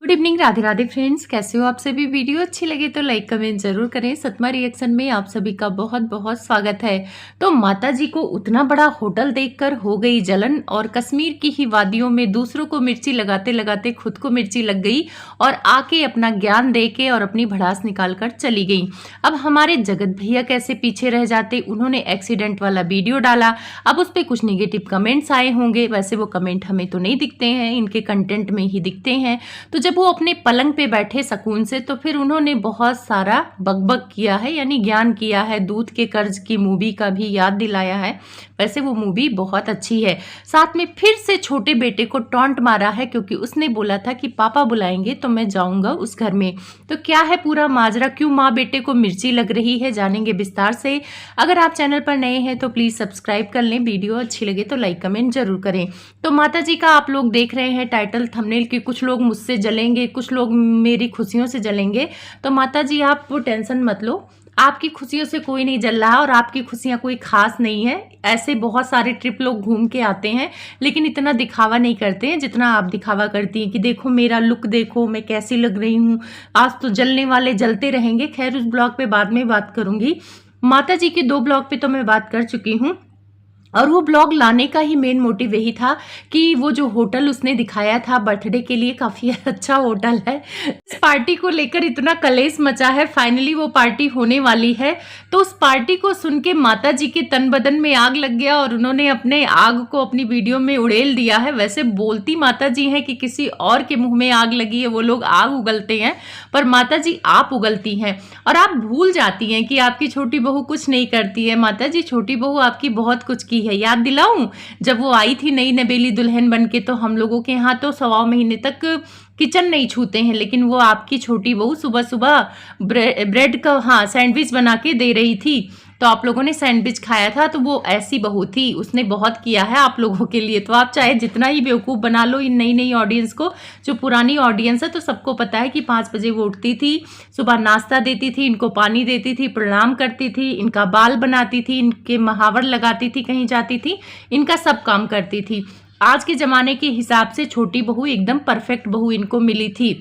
Good evening, Radhe Radhe friends. कैसे हो आप सभी? वीडियो अच्छी लगे तो लाइक कमेंट जरूर करें। सतमा रिएक्शन में आप सभी का बहुत बहुत स्वागत है। तो माता जी को उतना बड़ा होटल देखकर हो गई जलन और कश्मीर की ही वादियों में दूसरों को मिर्ची लगाते लगाते खुद को मिर्ची लग गई और आके अपना ज्ञान दे के और अपनी भड़ास निकाल कर चली गई। अब हमारे जगत भैया कैसे पीछे रह जाते। उन्होंने एक्सीडेंट वाला वीडियो डाला, अब उस पर कुछ निगेटिव कमेंट्स आए होंगे। वैसे वो कमेंट हमें तो नहीं दिखते हैं, इनके कंटेंट में ही दिखते हैं। तो जब वो अपने पलंग पे बैठे सुकून से, तो फिर उन्होंने बहुत सारा बकबक किया है, यानी ज्ञान किया है। दूध के कर्ज की मूवी का भी याद दिलाया है। वैसे वो मूवी बहुत अच्छी है। साथ में फिर से छोटे बेटे को टॉन्ट मारा है, क्योंकि उसने बोला था कि पापा बुलाएंगे तो मैं जाऊंगा उस घर में। तो क्या है पूरा माजरा, क्यों माँ बेटे को मिर्ची लग रही है, जानेंगे विस्तार से। अगर आप चैनल पर नए हैं तो प्लीज सब्सक्राइब कर लें। वीडियो अच्छी लगे तो लाइक कमेंट जरूर करें। तो माता जी का आप लोग देख रहे हैं टाइटल थंबनेल की, कुछ लोग मुझसे जलेंगे, कुछ लोग मेरी खुशियों से जलेंगे। तो माता जी आप टेंशन मत लो, आपकी खुशियों से कोई नहीं जल रहा और आपकी खुशियां कोई खास नहीं है। ऐसे बहुत सारे ट्रिप लोग घूम के आते हैं, लेकिन इतना दिखावा नहीं करते हैं जितना आप दिखावा करती हैं कि देखो मेरा लुक, देखो मैं कैसी लग रही हूँ। आज तो जलने वाले जलते रहेंगे। खैर उस ब्लॉग पे बाद में बात करूंगी। माता जी के 2 ब्लॉग पे तो मैं बात कर चुकी हूँ, और वो ब्लॉग लाने का ही मेन मोटिव यही था कि वो जो होटल उसने दिखाया था बर्थडे के लिए, काफी अच्छा होटल है। इस पार्टी को लेकर इतना कलेश मचा है। फाइनली वो पार्टी होने वाली है। तो उस पार्टी को सुन के माता जी के तन बदन में आग लग गया और उन्होंने अपने आग को अपनी वीडियो में उड़ेल दिया है। वैसे बोलती माता जी हैं कि किसी और के मुंह में आग लगी है, वो लोग आग उगलते हैं, पर माता जी आप उगलती हैं और आप भूल जाती हैं कि आपकी छोटी बहू कुछ नहीं करती है। माता जी छोटी बहू आपकी बहुत कुछ की है। याद दिलाऊं, जब वो आई थी नई नवेली दुल्हन बनके, तो हम लोगों के यहाँ तो 1.25 महीने तक किचन नहीं छूते हैं, लेकिन वो आपकी छोटी बहू सुबह सुबह ब्रेड का सैंडविच बना के दे रही थी। तो आप लोगों ने सैंडविच खाया था। तो वो ऐसी बहू थी, उसने बहुत किया है आप लोगों के लिए। तो आप चाहे जितना ही बेवकूफ़ बना लो इन नई नई ऑडियंस को, जो पुरानी ऑडियंस है तो सबको पता है कि 5 बजे वो उठती थी, सुबह नाश्ता देती थी, इनको पानी देती थी, प्रणाम करती थी, इनका बाल बनाती थी, इनके महावर लगाती थी, कहीं जाती थी, इनका सब काम करती थी। आज के ज़माने के हिसाब से छोटी बहू एकदम परफेक्ट बहू इनको मिली थी।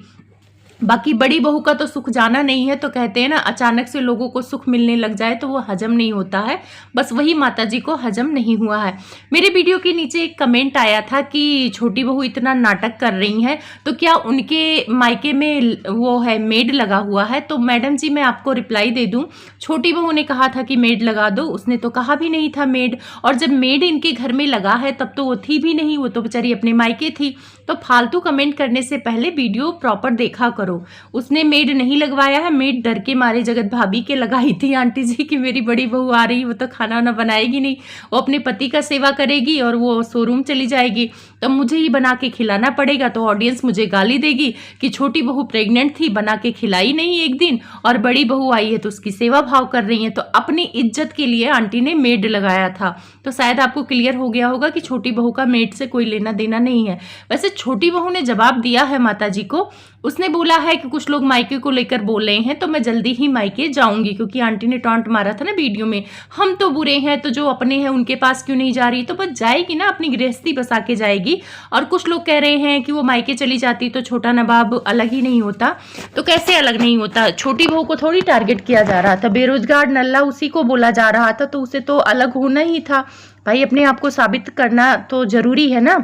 बाकी बड़ी बहू का तो सुख जाना नहीं है। तो कहते हैं ना, अचानक से लोगों को सुख मिलने लग जाए तो वो हजम नहीं होता है। बस वही माता जी को हजम नहीं हुआ है। मेरे वीडियो के नीचे एक कमेंट आया था कि छोटी बहू इतना नाटक कर रही हैं, तो क्या उनके मायके में वो है मेड लगा हुआ है? तो मैडम जी मैं आपको रिप्लाई दे दूं, छोटी बहू ने कहा था कि मेड लगा दो, उसने तो कहा भी नहीं था मेड। और जब मेड इनके घर में लगा है तब तो वो थी भी नहीं, वो तो बेचारी अपने मायके थी। तो फालतू कमेंट करने से पहले वीडियो प्रॉपर देखा करो। उसने मेड नहीं लगवाया है, मेड डर के मारे जगत भाभी के लगाई थी आंटी जी कि मेरी बड़ी बहू आ रही, वो तो खाना ना बनाएगी नहीं, वो अपने पति का सेवा करेगी और वो शोरूम चली जाएगी, तो मुझे ही बना के खिलाना पड़ेगा। तो ऑडियंस मुझे गाली देगी कि छोटी बहू प्रेग्नेंट थी, बना के खिलाई नहीं एक दिन, और बड़ी बहू आई है तो उसकी सेवा भाव कर रही है। तो अपनी इज्जत के लिए आंटी ने मेड लगाया था। तो शायद आपको क्लियर हो गया होगा कि छोटी बहू का मेड से कोई लेना देना नहीं है। वैसे छोटी बहू ने जवाब दिया है माता जी को। उसने बोला है कि कुछ लोग मायके को लेकर बोल रहे हैं, तो मैं जल्दी ही मायके जाऊंगी, क्योंकि आंटी ने टॉन्ट मारा था ना वीडियो में, हम तो बुरे हैं तो जो अपने हैं उनके पास क्यों नहीं जा रही। तो बस जाएगी ना, अपनी गृहस्थी बसा के जाएगी। और कुछ लोग कह रहे हैं कि वो मायके चली जाती तो छोटा नवाब अलग ही नहीं होता। तो कैसे अलग नहीं होता? छोटी बहू को थोड़ी टारगेट किया जा रहा था, बेरोजगार नल्ला उसी को बोला जा रहा था, तो उसे तो अलग होना ही था भाई। अपने आप को साबित करना तो जरूरी है ना।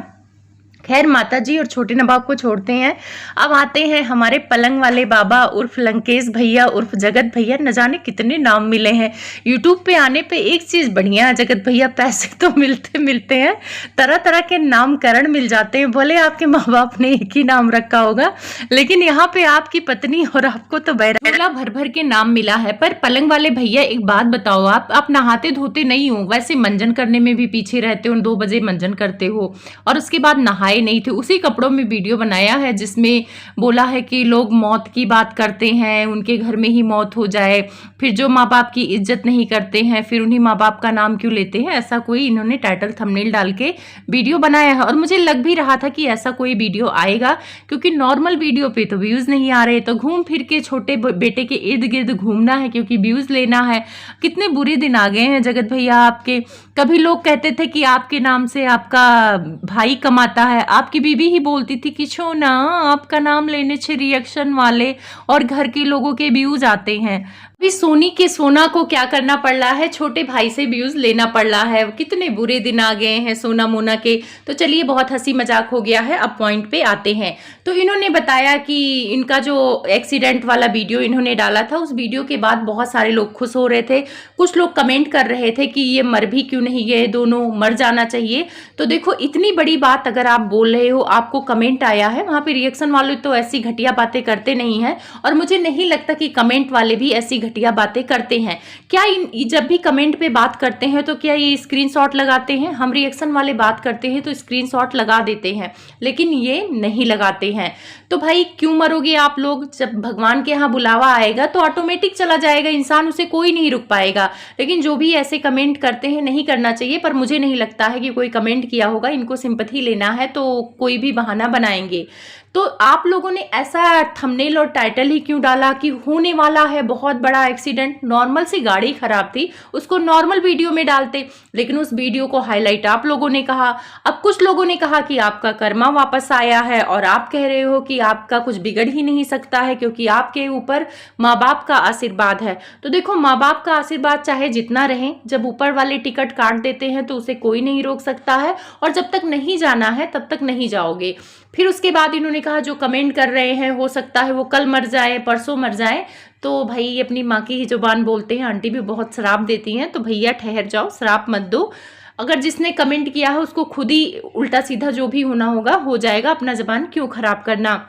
खैर माता जी और छोटे नवाब को छोड़ते हैं, अब आते हैं हमारे पलंग वाले बाबा उर्फ लंकेश भैया उर्फ जगत भैया। न जाने कितने नाम मिले हैं यूट्यूब पे आने पे। एक चीज बढ़िया है जगत भैया, पैसे तो मिलते हैं, तरह तरह के नामकरण मिल जाते हैं। भले आपके माँ बाप ने एक ही नाम रखा होगा, लेकिन यहाँ पे आपकी पत्नी और आपको तो बैरा भर भर के नाम मिला है। पर पलंग वाले भैया एक बात बताओ, आप नहाते धोते नहीं हो, वैसे मंजन करने में भी पीछे रहते हो, 2 बजे मंजन करते हो और उसके बाद नहाए नहीं थे। उसी कपड़ों में वीडियो बनाया है जिसमें बोला है कि लोग मौत की बात करते हैं, उनके घर में ही मौत हो जाए, फिर जो माँ बाप की इज्जत नहीं करते हैं फिर उन्हीं माँ बाप का नाम क्यों लेते हैं। ऐसा कोई इन्होंने टाइटल थंबनेल डाल के वीडियो बनाया है, और मुझे लग भी रहा था कि ऐसा कोई वीडियो आएगा, क्योंकि नॉर्मल वीडियो पे तो व्यूज नहीं आ रहे। तो घूम फिर के छोटे बेटे के इर्द गिर्द घूमना है, क्योंकि व्यूज लेना है। कितने बुरे दिन आ गए हैं जगत भैया आपके। कभी लोग कहते थे कि आपके नाम से आपका भाई कमाता है, आपकी बीबी ही बोलती थी कि छो ना आपका नाम लेने से रिएक्शन वाले और घर के लोगों के व्यूज आते हैं। अभी सोनी के सोना को क्या करना पड़ रहा है, छोटे भाई से व्यूज लेना पड़ रहा है। कितने बुरे दिन आ गए हैं सोना मोना के। तो चलिए बहुत हंसी मजाक हो गया है, अब पॉइंट पे आते हैं। तो इन्होंने बताया कि इनका जो एक्सीडेंट वाला वीडियो इन्होंने डाला था, उस वीडियो के बाद बहुत सारे लोग खुश हो रहे थे। कुछ लोग कमेंट कर रहे थे कि ये मर भी क्यों नहीं गए, दोनों मर जाना चाहिए। तो देखो इतनी बड़ी बात अगर आप बोल रहे हो, आपको कमेंट आया है, वहां पे रिएक्शन वाले तो ऐसी घटिया बातें करते नहीं है। और मुझे नहीं लगता कि कमेंट वाले भी ऐसी घटिया बातें करते हैं। क्या जब भी कमेंट पे बात करते हैं तो क्या ये स्क्रीनशॉट लगाते हैं? हम रिएक्शन वाले बात करते हैं तो स्क्रीनशॉट लगा देते हैं, लेकिन ये नहीं लगाते हैं। तो भाई क्यों मरोगे आप लोग? जब भगवान के यहाँ बुलावा आएगा तो ऑटोमेटिक चला जाएगा इंसान, उसे कोई नहीं रुक पाएगा। लेकिन जो भी ऐसे कमेंट करते हैं नहीं करना चाहिए। पर मुझे नहीं लगता है कि कोई कमेंट किया होगा, इनको सिंपैथी लेना है तो कोई भी बहाना बनाएंगे। तो आप लोगों ने ऐसा थंबनेल और टाइटल ही क्यों डाला कि होने वाला है बहुत बड़ा एक्सीडेंट? नॉर्मल सी गाड़ी खराब थी, उसको नॉर्मल वीडियो में डालते, लेकिन उस वीडियो को हाईलाइट आप लोगों ने कहा। अब कुछ लोगों ने कहा कि आपका कर्मा वापस आया है, और आप कह रहे हो कि आपका कुछ बिगड़ ही नहीं सकता है क्योंकि आपके ऊपर माँ बाप का आशीर्वाद है। तो देखो माँ बाप का आशीर्वाद चाहे जितना रहे, जब ऊपर वाले टिकट काट देते हैं तो उसे कोई नहीं रोक सकता है, और जब तक नहीं जाना है तब तक नहीं जाओगे। फिर उसके बाद इन्होंने कहा जो कमेंट कर रहे हैं हो सकता है वो कल मर जाए, परसों मर जाए। तो भाई अपनी माँ की ही जुबान बोलते हैं, आंटी भी बहुत श्राप देती हैं। तो भैया ठहर जाओ, श्राप मत दो। अगर जिसने कमेंट किया है उसको खुद ही उल्टा सीधा जो भी होना होगा हो जाएगा, अपना जुबान क्यों खराब करना।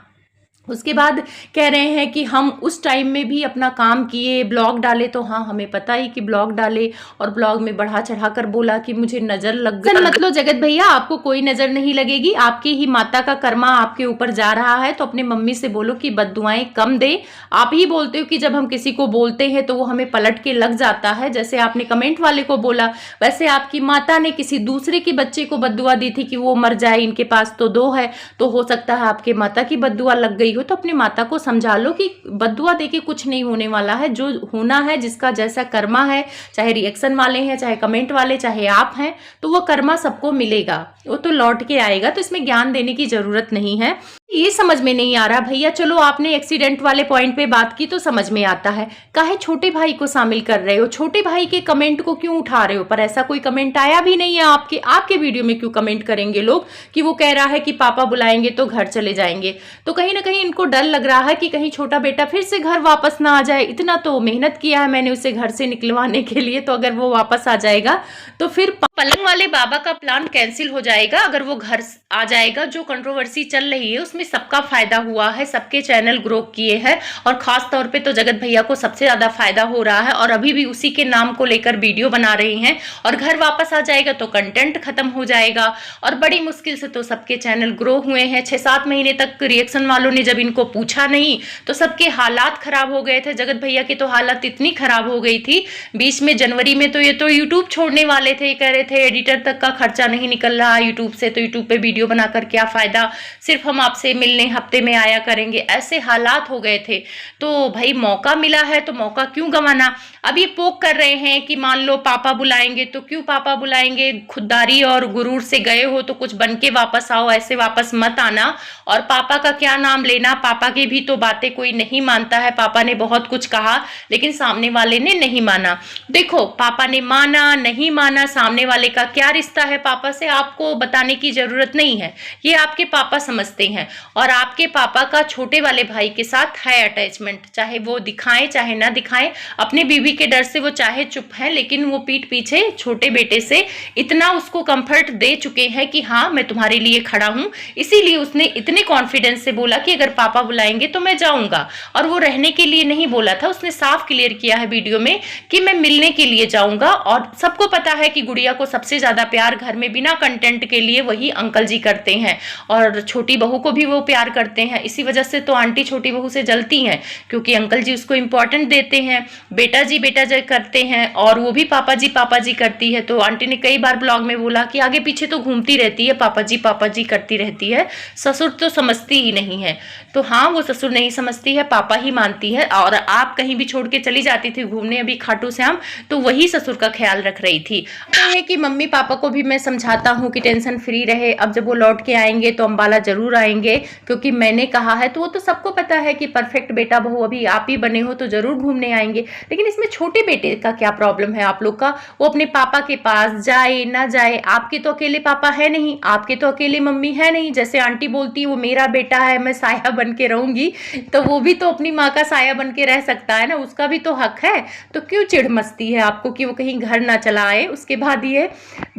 उसके बाद कह रहे हैं कि हम उस टाइम में भी अपना काम किए, ब्लॉग डाले। तो हाँ, हमें पता ही कि ब्लॉग डाले, और ब्लॉग में बढ़ा चढ़ाकर बोला कि मुझे नजर लग गई। मतलब जगत भैया आपको कोई नजर नहीं लगेगी, आपकी ही माता का कर्मा आपके ऊपर जा रहा है। तो अपने मम्मी से बोलो कि बद्दुआएं कम दे। आप ही बोलते हो कि जब हम किसी को बोलते हैं तो वो हमें पलट के लग जाता है। जैसे आपने कमेंट वाले को बोला, वैसे आपकी माता ने किसी दूसरे के बच्चे को बद्दुआ दी थी कि वो मर जाए, इनके पास तो दो है। तो हो सकता है आपके माता की बद्दुआ लग गई हो। तो अपनी माता को समझा लो कि बद्दुआ देके कुछ नहीं होने वाला है। जो होना है, जिसका जैसा कर्मा है, चाहे रिएक्शन वाले हैं, चाहे कमेंट वाले, चाहे आप हैं, तो वो कर्मा सबको मिलेगा, वो तो लौट के आएगा। तो इसमें ज्ञान देने की जरूरत नहीं है। ये समझ में नहीं आ रहा भैया। चलो आपने एक्सीडेंट वाले पॉइंट पे बात की तो समझ में आता है, काहे छोटे भाई को शामिल कर रहे हो? छोटे भाई के कमेंट को क्यों उठा रहे हो? पर ऐसा कोई कमेंट आया भी नहीं है आपके वीडियो में। क्यों कमेंट करेंगे लोग कि वो कह रहा है कि पापा बुलाएंगे तो घर चले जाएंगे? तो कहीं ना कहीं इनको डर लग रहा है कि कहीं छोटा बेटा फिर से घर वापस ना आ जाए। इतना तो मेहनत किया है मैंने उसे घर से निकलवाने के लिए, तो अगर वो वापस आ जाएगा तो फिर पलंग वाले बाबा का प्लान कैंसिल हो जाएगा। अगर वो घर आ जाएगा, जो कंट्रोवर्सी चल रही है उसमें सबका फायदा हुआ है, सबके चैनल ग्रो किए हैं, और खास तौर पे तो जगत भैया को सबसे ज्यादा फायदा हो रहा है, और अभी भी उसी के नाम को लेकर वीडियो बना रहे हैं। और घर वापस आ जाएगा तो कंटेंट खत्म हो जाएगा, और बड़ी मुश्किल से तो सबके चैनल ग्रो हुए हैं। 6-7 महीने तक रिएक्शन वालों ने जब इनको पूछा नहीं तो सबके हालात खराब हो गए थे। जगत भैया की तो हालत इतनी खराब हो गई थी बीच में, जनवरी में तो ये तो यूट्यूब छोड़ने वाले थे। कह रहे थे एडिटर तक का खर्चा नहीं निकल रहा यूट्यूब से, तो यूट्यूब पे वीडियो बनाकर क्या फायदा, सिर्फ हम आपसे मिलने हफ्ते में आया करेंगे। ऐसे हालात हो गए थे। तो भाई मौका मिला है तो मौका क्यों गंवाना? अब ये पोक कर रहे हैं कि मान लो पापा बुलाएंगे, तो क्यों पापा बुलाएंगे? खुददारी और गुरूर से गए हो तो कुछ बन के वापस आओ, ऐसे वापस मत आना। और पापा का क्या नाम लेना, पापा की भी तो बातें कोई नहीं मानता है। पापा ने बहुत कुछ कहा लेकिन सामने वाले ने नहीं माना। देखो पापा ने माना नहीं माना, सामने वाले का क्या रिश्ता है पापा से, आपको बताने की जरूरत नहीं है। ये आपके पापा समझते हैं, और आपके पापा का छोटे वाले भाई के साथ है अटैचमेंट, चाहे वो दिखाएं चाहे ना दिखाएं। अपने बीवी के डर से वो चाहे चुप है, लेकिन वो पीठ पीछे छोटे बेटे से इतना उसको कंफर्ट दे चुके हैं कि हाँ मैं तुम्हारे लिए खड़ा हूं। इसीलिए उसने इतने कॉन्फिडेंस से बोला कि अगर पापा बुलाएंगे तो मैं जाऊंगा। और वो रहने के लिए नहीं बोला था, उसने साफ क्लियर किया है वीडियो में कि मैं मिलने के लिए जाऊंगा। और सबको पता है कि गुड़िया को सबसे ज्यादा प्यार घर में बिना कंटेंट के लिए वही अंकल जी करते हैं, और छोटी बहू को भी वो प्यार करते हैं। इसी वजह से तो आंटी छोटी बहू से जलती हैं, क्योंकि अंकल जी उसको इंपॉर्टेंट देते हैं। बेटा जी करते हैं, और वो भी पापा जी करती है। तो आंटी ने कई बार ब्लॉग में बोला कि आगे पीछे तो घूमती रहती है, पापा जी करती रहती है, ससुर तो समझती ही नहीं है। तो हाँ, वो ससुर नहीं समझती है, पापा ही मानती है। और आप कहीं भी छोड़ के चली जाती थी घूमने, अभी खाटू श्याम, तो वही ससुर का ख्याल रख रही थी। है कि कि मम्मी पापा को भी मैं समझाता हूँ कि टेंशन फ्री रहे, अब जब वो लौट के आएंगे तो अम्बाला जरूर आएंगे, क्योंकि मैंने कहा है। तो वो तो सबको पता है कि परफेक्ट बेटा बहू अभी आप ही बने हो तो जरूर घूमने आएंगे। लेकिन इसमें छोटे बेटे का क्या प्रॉब्लम है आप लोग का? वो अपने पापा के पास जाए ना जाए, आपके तो अकेले पापा है नहीं, आपके तो अकेले मम्मी है नहीं। जैसे आंटी बोलती है वो मेरा बेटा है, मैं साया बन के रहूंगी, तो वो भी तो अपनी माँ का साया बन के रह सकता है ना, उसका भी तो हक है। तो क्यों चिढ़ मचती है आपको कि वो कहीं घर ना चला आए? उसके बाद ये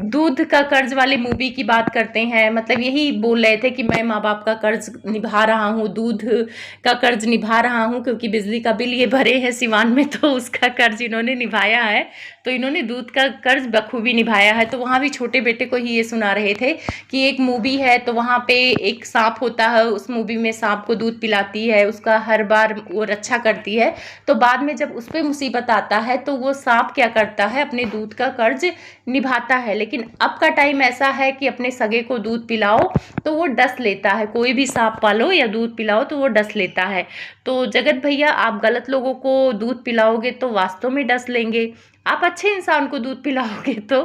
दूध का कर्ज वाले मूवी की बात करते हैं, मतलब यही बोल रहे थे कि मैं माँ बाप का कर्ज निभा रहा हूँ, दूध का कर्ज निभा रहा हूँ, क्योंकि बिजली का बिल ये भरे हैं सिवान में, तो उसका कर्ज इन्होंने निभाया है। तो इन्होंने दूध का कर्ज बखूबी निभाया है। तो वहाँ भी छोटे बेटे को ही ये सुना रहे थे कि एक मूवी है, तो वहाँ पे एक सांप होता है, उस मूवी में सांप को दूध पिलाती है, उसका हर बार वो रक्षा करती है। तो बाद में जब उस पर मुसीबत आता है तो वो सांप क्या करता है, अपने दूध का कर्ज निभाता है। लेकिन अब का टाइम ऐसा है कि अपने सगे को दूध पिलाओ तो वो डस लेता है, कोई भी सांप पालो या दूध पिलाओ तो वो डस लेता है। तो जगत भैया, आप गलत लोगों को दूध पिलाओगे तो वास्तव में डस लेंगे, आप अच्छे इंसान को दूध पिलाओगे तो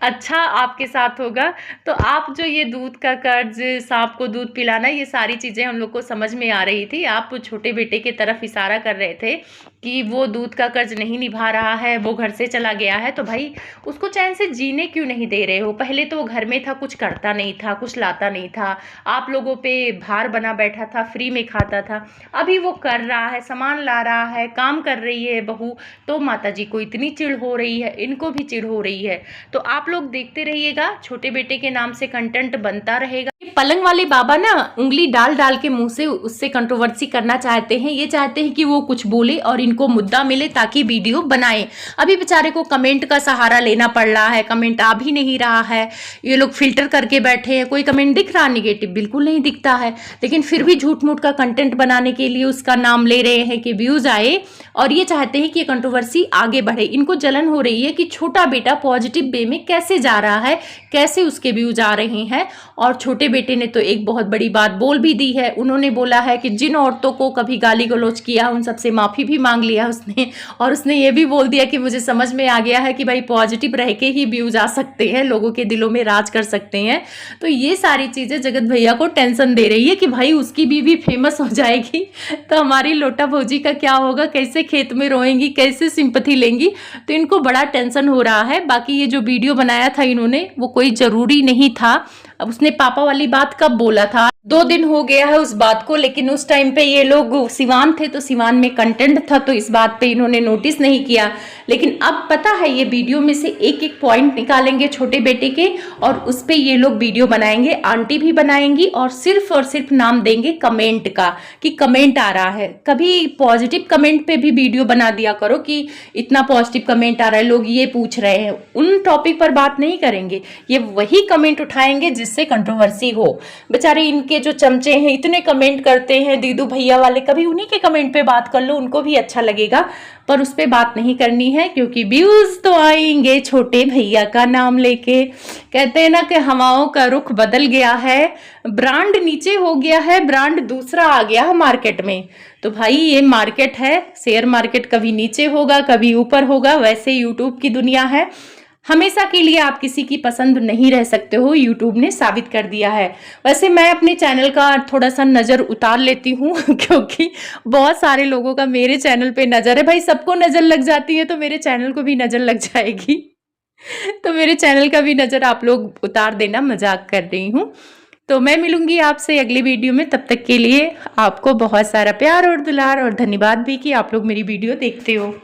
अच्छा आपके साथ होगा। तो आप जो ये दूध का कर्ज, सांप को दूध पिलाना, ये सारी चीज़ें हम लोग को समझ में आ रही थी। आप छोटे बेटे की तरफ इशारा कर रहे थे कि वो दूध का कर्ज नहीं निभा रहा है, वो घर से चला गया है, तो भाई उसको चैन से जीने क्यों नहीं दे रहे हो? पहले तो वो घर में था, कुछ करता नहीं था, कुछ लाता नहीं था, आप लोगों पे भार बना बैठा था, फ्री में खाता था। अभी वो कर रहा है, सामान ला रहा है, काम कर रही है बहू, तो माता जी को इतनी चिढ़ हो रही है, इनको भी चिढ़ हो रही है। तो आप लोग देखते रहिएगा, छोटे बेटे के नाम से कंटेंट बनता रहेगा। पलंग वाले बाबा ना उंगली डाल डाल के मुंह से उससे कंट्रोवर्सी करना चाहते हैं, ये चाहते हैं कि वो कुछ बोले और इनको मुद्दा मिले ताकि वीडियो बनाए। अभी बेचारे को कमेंट का सहारा लेना पड़ रहा है, कमेंट आ भी नहीं रहा है, ये लोग फिल्टर करके बैठे हैं। कोई कमेंट दिख रहा निगेटिव? बिल्कुल नहीं दिखता है, लेकिन फिर भी झूठ मूठ का कंटेंट बनाने के लिए उसका नाम ले रहे हैं कि व्यूज आए, और ये चाहते हैं कि ये कंट्रोवर्सी आगे बढ़े। इनको जलन हो रही है कि छोटा बेटा पॉजिटिव वे में कैसे जा रहा है, कैसे उसके व्यूज आ रहे हैं। और छोटे बेटे ने तो एक बहुत बड़ी बात बोल भी दी है, उन्होंने बोला है कि जिन औरतों को कभी गाली गलौज किया उन सबसे माफ़ी भी मांग लिया उसने, और उसने ये भी बोल दिया कि मुझे समझ में आ गया है कि भाई पॉजिटिव रह के ही व्यूज आ सकते हैं, लोगों के दिलों में राज कर सकते हैं। तो ये सारी चीज़ें जगत भैया को टेंशन दे रही है कि भाई उसकी बीवी फेमस हो जाएगी तो हमारी लोटा भौजी का क्या होगा, कैसे खेत में रोएंगी, कैसे सिंपैथी लेंगी। तो इनको बड़ा टेंशन हो रहा है। बाकी ये जो वीडियो बनाया था इन्होंने, वो कोई ज़रूरी नहीं था। अब उसने पापा वाली बात कब बोला था? 2 दिन हो गया है उस बात को, लेकिन उस टाइम पे ये लोग सिवान थे तो सिवान में कंटेंट था, तो इस बात पे इन्होंने नोटिस नहीं किया। लेकिन अब पता है ये वीडियो में से एक एक पॉइंट निकालेंगे छोटे बेटे के, और उस पे ये लोग वीडियो बनाएंगे, आंटी भी बनाएंगी, और सिर्फ नाम देंगे कमेंट का कि कमेंट आ रहा है। कभी पॉजिटिव कमेंट पे भी वीडियो बना दिया करो कि इतना पॉजिटिव कमेंट आ रहा है, लोग ये पूछ रहे हैं। उन टॉपिक पर बात नहीं करेंगे, ये वही कमेंट उठाएंगे जिससे कंट्रोवर्सी हो। बेचारे इनके जो चमचे हैं इतने कमेंट करते हैं दीदू भैया वाले, कभी उन्हीं के कमेंट पे बात कर लो, उनको भी अच्छा लगेगा। पर उस पर बात नहीं करनी है, क्योंकि व्यूज तो आएंगे छोटे भैया का नाम लेके। कहते हैं ना कि हवाओं का रुख बदल गया है, ब्रांड नीचे हो गया है, ब्रांड दूसरा आ गया है मार्केट में। तो भाई ये मार्केट है, शेयर मार्केट कभी नीचे होगा कभी ऊपर होगा, वैसे यूट्यूब की दुनिया है। हमेशा के लिए आप किसी की पसंद नहीं रह सकते हो, यूट्यूब ने साबित कर दिया है। वैसे मैं अपने चैनल का थोड़ा सा नज़र उतार लेती हूँ क्योंकि बहुत सारे लोगों का मेरे चैनल पे नज़र है। भाई सबको नज़र लग जाती है तो मेरे चैनल को भी नज़र लग जाएगी तो मेरे चैनल का भी नज़र आप लोग उतार देना, मजाक कर रही हूँ। तो मैं मिलूंगी आपसे अगली वीडियो में, तब तक के लिए आपको बहुत सारा प्यार और दुलार और धन्यवाद भी कि आप लोग मेरी वीडियो देखते हो।